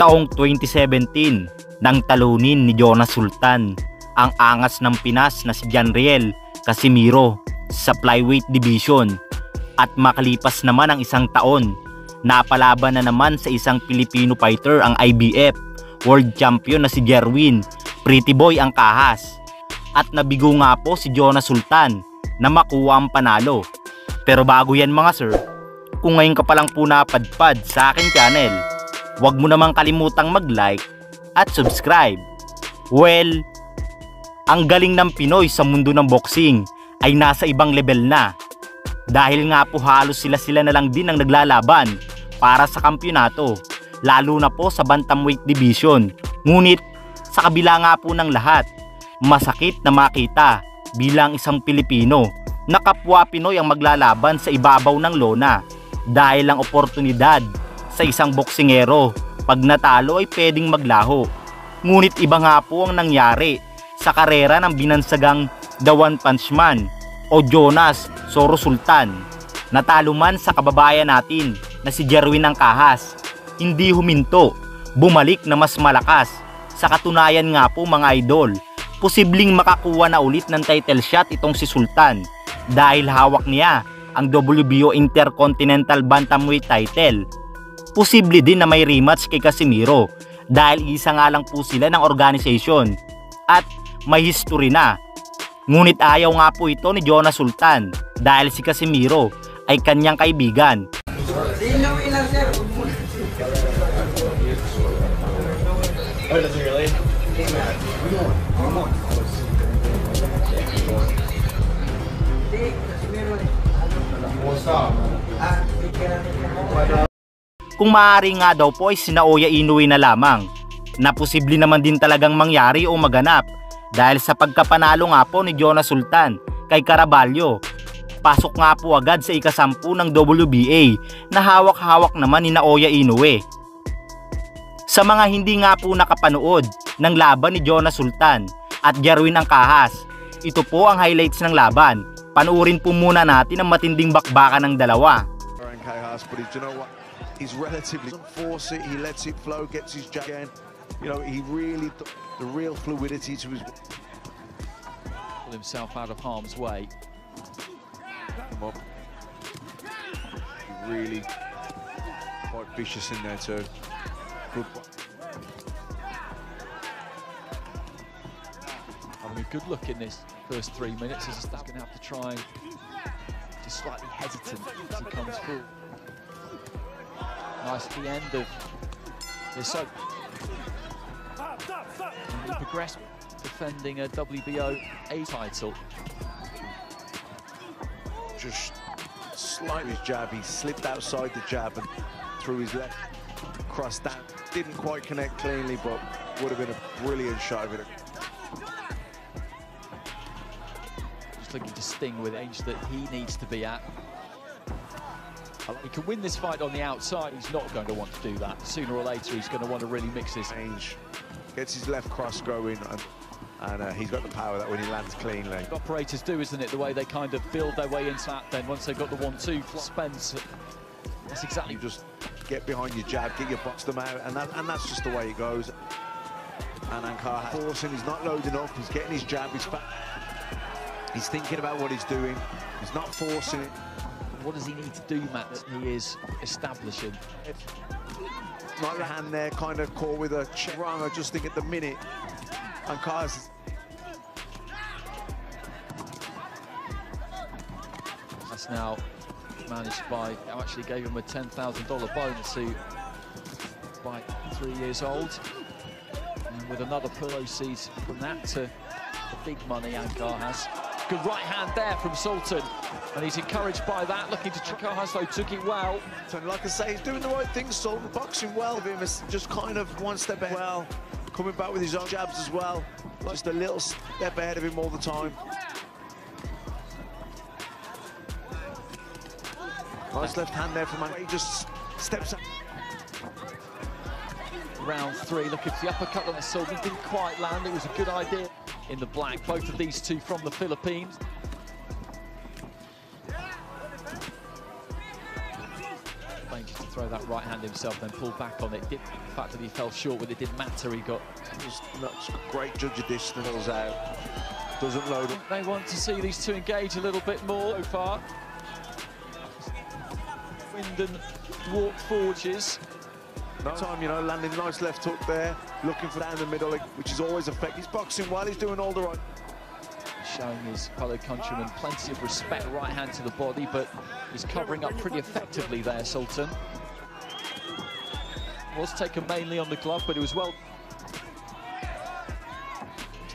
Taong 2017 nang talunin ni Jonas Sultan ang angas ng Pinas na si Janriel Casimiro sa flyweight division, at makalipas naman ang isang taon, napalaban na naman sa isang Filipino fighter ang IBF World Champion na si Jerwin Pretty Boy Angkahas, at nabigo nga po si Jonas Sultan na makuha ang panalo. Pero bago yan mga sir, kung ngayon ka palang po napadpad sa aking channel, huwag mo namang kalimutang mag-like at subscribe. Well, ang galing ng Pinoy sa mundo ng boxing ay nasa ibang level na, dahil nga po halos sila na lang din ang naglalaban para sa kampyonato, lalo na po sa bantamweight division. Ngunit sa kabila nga po ng lahat, masakit na makita bilang isang Pilipino na kapwa Pinoy ang maglalaban sa ibabaw ng lona, dahil ang oportunidad sa isang boksingero pag natalo ay pwedeng maglaho. Ngunit iba nga po ang nangyari sa karera ng binansagang The One Punch Man o Jonas Soro Sultan. Natalo man sa kababayan natin na si Jerwin Angkahas, hindi huminto, bumalik na mas malakas. Sa katunayan nga po mga idol, posibleng makakuha na ulit ng title shot itong si Sultan, dahil hawak niya ang WBO Intercontinental Bantamweight title. Posible din na may rematch kay Casimiro, dahil isa nga lang po sila ng organization at may history na. Ngunit ayaw nga po ito ni Jonas Sultan, dahil si Casimiro ay kanyang kaibigan. Kung maaari nga daw po ay sinaoya Inoue na lamang, na posible naman din talagang mangyari o maganap, dahil sa pagkapanalo nga po ni Jonas Sultan kay Caraballo, pasok nga po agad sa ika-10 ng WBA na hawak-hawak naman ni Naoya Inoue. Sa mga hindi nga po nakapanood ng laban ni Jonas Sultan at Jerwin Angkahas, ito po ang highlights ng laban. Panuorin po muna natin ang matinding bakbakan ng dalawa. He's relatively doesn't force it, he lets it flow, gets his jab again. You know, he really, the real fluidity to his... Pull himself out of harm's way. Really quite vicious in there too. Good. Having a good look in this first 3 minutes. He's going to have to try and just slightly hesitant as he comes through. Nice at the end of this. So he progressed, defending a WBO A title. Just slightly jab, he slipped outside the jab and threw his left cross down. Didn't quite connect cleanly, but would have been a brilliant shot of it. Just looking to sting with the age that he needs to be at. He can win this fight on the outside. He's not going to want to do that. Sooner or later, he's going to want to really mix this. Gets his left cross going, and he's got the power that when he lands cleanly. Operators do, isn't it? The way they kind of build their way into that. Then once they've got the 1-2, Spence. That's exactly. You just get behind your jab, get your box them out, and that's just the way it goes. And Angkahas forcing, he's not loading up. He's getting his jab. He's thinking about what he's doing. He's not forcing it. What does he need to do, Matt, that he is establishing? Like the hand there, kind of caught with a wrong. I just think at the minute, Angkahas. That's now managed by, I actually gave him a $10,000 bonus by 3 years old. And with another proceeds from that to the big money Angkahas. Good right hand there from Sultan, and he's encouraged by that, looking to Angkahas though, took it well. And like I say, he's doing the right thing, Sultan, boxing well. Him is just kind of one step ahead. Well, coming back with his own jabs as well. Just a little step ahead of him all the time. Nice left hand there from Angkahas. He just steps up. Round 3, looking for the uppercut on the Sultan, didn't quite land. It was a good idea. In the black, both of these two from the Philippines. Dangerous to throw that right hand himself, then pull back on it. The fact that he fell short, but it didn't matter. He got That's great judge of distance out. Doesn't load up. They want to see these two engage a little bit more so far. Wind and walk forges. No time, you know, landing nice left hook there, looking for down the middle, which is always effective. He's boxing well, he's doing all the right. Showing his fellow countrymen plenty of respect, right hand to the body, but he's covering up pretty effectively there, Sultan. Was taken mainly on the glove, but it was well.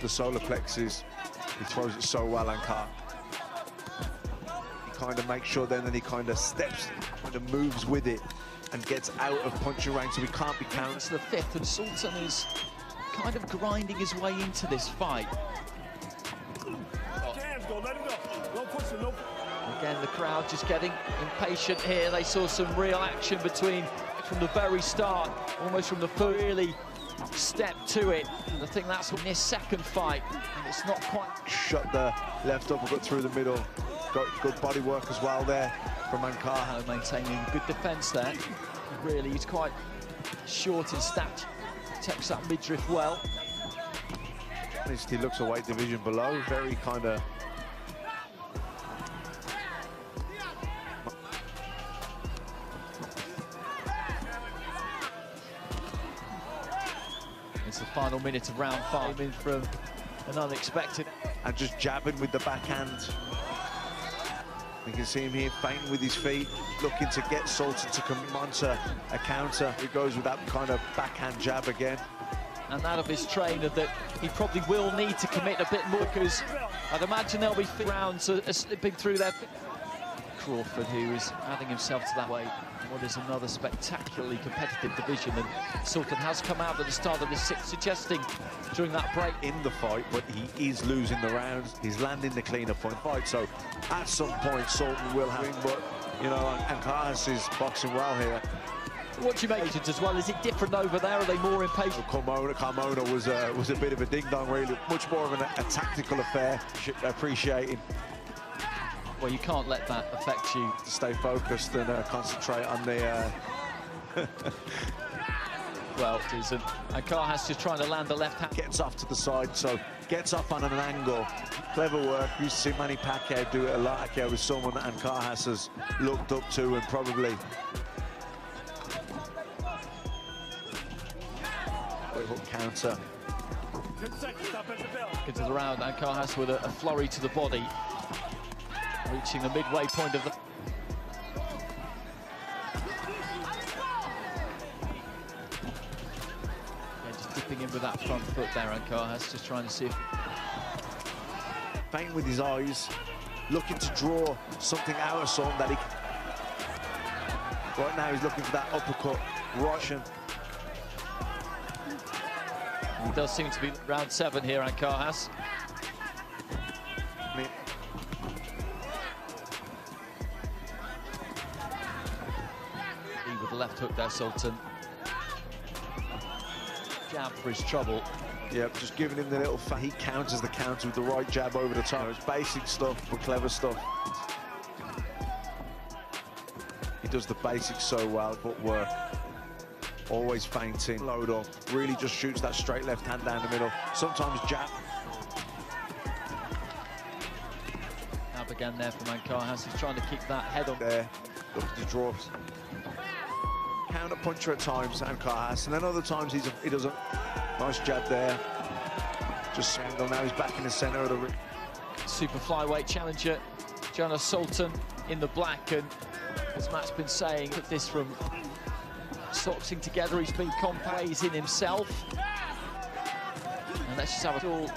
The solar plexus, he throws it so well, Ankar. He kind of makes sure then that he kind of steps, kind of moves with it and gets out of punching range, so he can't be countered. It's the fifth, and Sultan is kind of grinding his way into this fight. Again, the crowd just getting impatient here. They saw some real action from the very start, almost from the first really step to it. And I think that's in this second fight, and it's not quite. Shut the left uppercut through the middle. Got good body work as well there from Ankar. Maintaining good defence there. Really, he's quite short in stature. Takes that midriff well. He looks a weight division below, very kind of. It's the final minute of round 5 in from an unexpected. And just jabbing with the backhand. You can see him here feinting with his feet, looking to get Sultan to come onto a counter. He goes with that kind of backhand jab again. And that of his trainer that he probably will need to commit a bit more, because I'd imagine there'll be rounds slipping through there. Crawford, who is adding himself to that weight. What is another spectacularly competitive division, and Sultan has come out at the start of this sixth, suggesting during that break in the fight, but he is losing the rounds. He's landing the cleaner point fight, so at some point Sultan will have him, but you know, Ankar is boxing well here. What do you make of it as well? Is it different over there? Are they more impatient? Carmona was a bit of a ding-dong, really. Much more of a tactical affair, appreciating. Well, you can't let that affect you. To stay focused and concentrate on the... Well, it isn't. Ankar has to try to land the left hand. Gets off to the side, so gets off on an angle. Clever work. You see Manny Pacquiao do it a lot here with someone that Ankar has looked up to, and probably... Hook counter. Into the round, Ankar with a flurry to the body, reaching the midway point of the. Yeah, just dipping in with that front foot there, Ankar just trying to see if. Faint with his eyes, looking to draw something out of Son that he. Right now he's looking for that uppercut, Russian. It does seem to be round 7 here, Ankar. With the left hook there, Sultan. Jab for his trouble. Yep, just giving him the little he counters the counter with the right jab over the top. It's basic stuff, but clever stuff. He does the basics so well, footwork. Always feinting, load up, really just shoots that straight left hand down the middle. Sometimes jab. Jab again there from Ankar. He's trying to keep that head on. There, looks to draw. Counter puncher at times, Ankar, and then other times he does a nice jab there. Just now he's back in the center of the ring. Super flyweight challenger, Jonas Sultan in the black, and as Matt's been saying, put this from boxing together, he's been compact in himself. And let's just have it all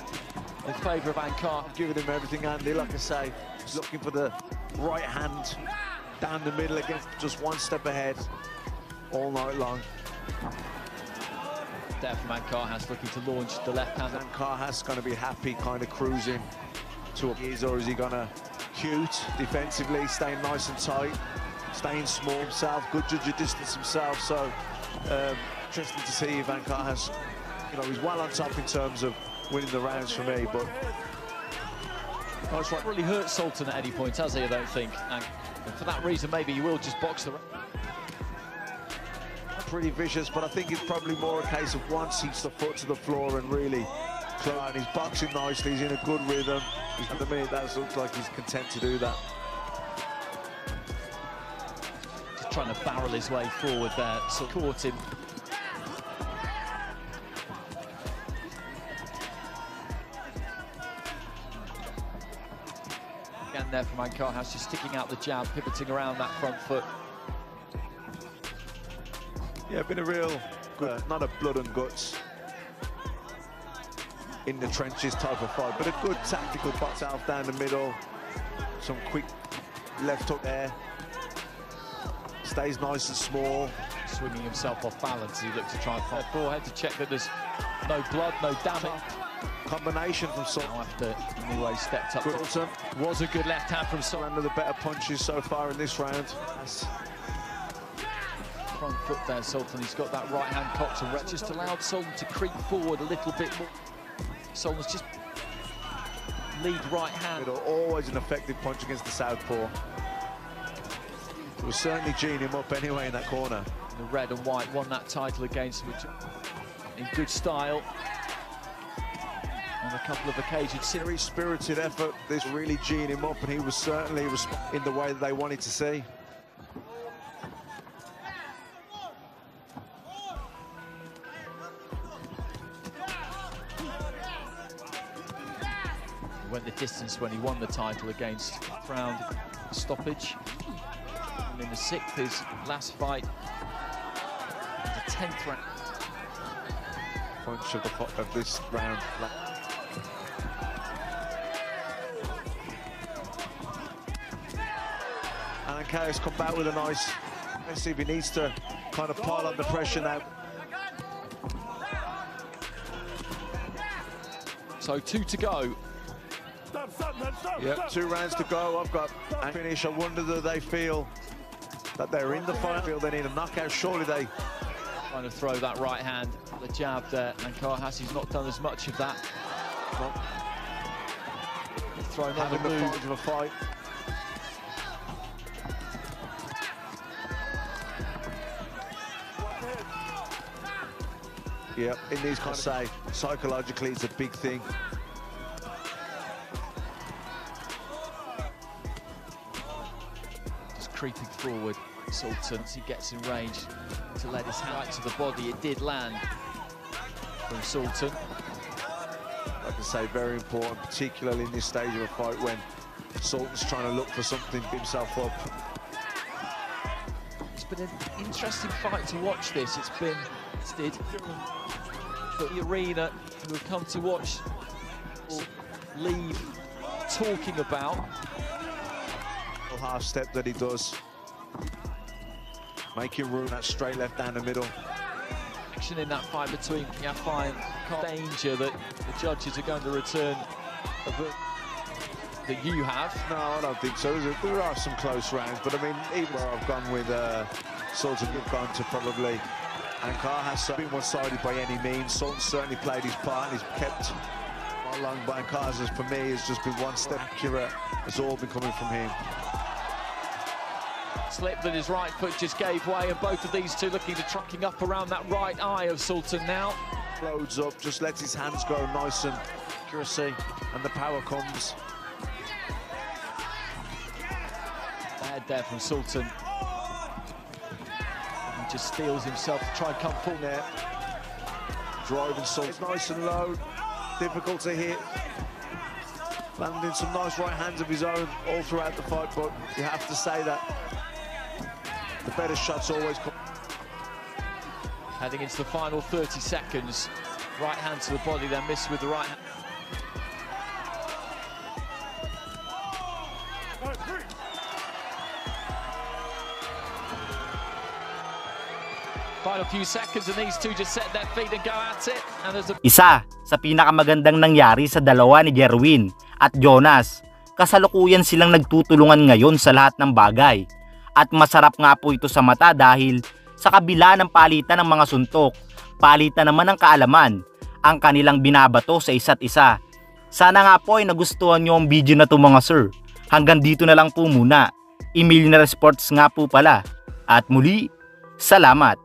in favour of Ankar. Giving him everything, Andy, like I say. He's looking for the right hand down the middle again, just one step ahead all night long. There from Ankar, looking to launch the left hand. Ankar going to be happy, kind of cruising to a or is he going to cute defensively, staying nice and tight? Staying small himself, good judge of distance himself, so interesting to see if Ankar you know, he's well on top in terms of winning the rounds for me, but nice right. Really hurt Sultan at any point, has he? I don't think, and for that reason maybe he will just box the. pretty vicious, but I think it's probably more a case of once he's the foot to the floor and really and he's boxing nicely, he's in a good rhythm. At the minute, that looks like he's content to do that. Just trying to barrel his way forward there, so caught him. Again there from Ankarhaus, just sticking out the jab, pivoting around that front foot. Yeah, been a real good, not a blood and guts in the trenches type of fight, but a good tactical box out down the middle. Some quick left hook there. Stays nice and small. Swinging himself off balance, he looked to try and fight forehead to check that there's no blood, no damage. Combination from Sultan. Now after Inoue stepped up, Sultan was a good left hand from Sultan. One of the better punches so far in this round. Front foot there, Sultan. He's got that right hand cocked and just allowed Sultan to creep forward a little bit more. Sultan's just lead right hand. Always an effective punch against the southpaw. It was certainly geeing him up anyway in that corner. The red and white won that title against him in good style. On a couple of occasions. Very spirited effort. This really geeing him up, and he was certainly in the way that they wanted to see. Went the distance when he won the title against round stoppage. And in the 6th, his last fight, the 10th round. Punch of this round. And Ankarhaus come back with a nice. Let's see if he needs to kind of pile up the pressure now. So 2 to go. Yep, 2 rounds to go. I've got a finish. I wonder do they feel that they're in the fight? Feel they need a knockout? Surely they. Trying to throw that right hand, the jab there, and Ankarhaus not done as much of that. Thrown on the move of a fight. Yep, in these kind of say psychologically it's a big thing. Creeping forward, Sultan, as he gets in range to let his hand right to the body. It did land from Sultan. Like I say, very important, particularly in this stage of a fight when Sultan's trying to look for something to beat himself up. It's been an interesting fight to watch this. It's been, but the arena who have come to watch will leave talking about. Half step that he does, making room, that straight left down the middle. Action in that fight between Yafai and danger that the judges are going to return that you have. No, I don't think so. There are some close rounds, but I mean, even where I've gone with Sultan, we've gone to probably Ankarhaus has been one-sided by any means. Sultan certainly played his part and he's kept along, but Ankarhaus for me has just been one step accurate. It's all been coming from him. Slip that his right foot just gave way, and both of these two looking to trucking up around that right eye of Sultan now. Loads up, just lets his hands go nice and accuracy, and the power comes. Bad there from Sultan. He just steals himself to try and come full there. Driving Sultan, it's nice and low, difficult to hit. Landing some nice right hands of his own all throughout the fight, but you have to say that the better shots always come. Heading into the final 30 seconds. Right hand to the body, then missed with the right hand. Final few seconds and these two just set their feet and go at it. And there's a... Isa sa pinakamagandang nangyari sa dalawa ni Jerwin at Jonas. Kasalukuyan silang nagtutulungan ngayon sa lahat ng bagay. At masarap nga po ito sa mata dahil sa kabila ng palitan ng mga suntok, palitan naman ng kaalaman ang kanilang binabato sa isa't isa. Sana nga po ay nagustuhan nyo ang video na to mga sir. Hanggang dito na lang po muna. Millionaire Sports nga po pala. At muli, salamat!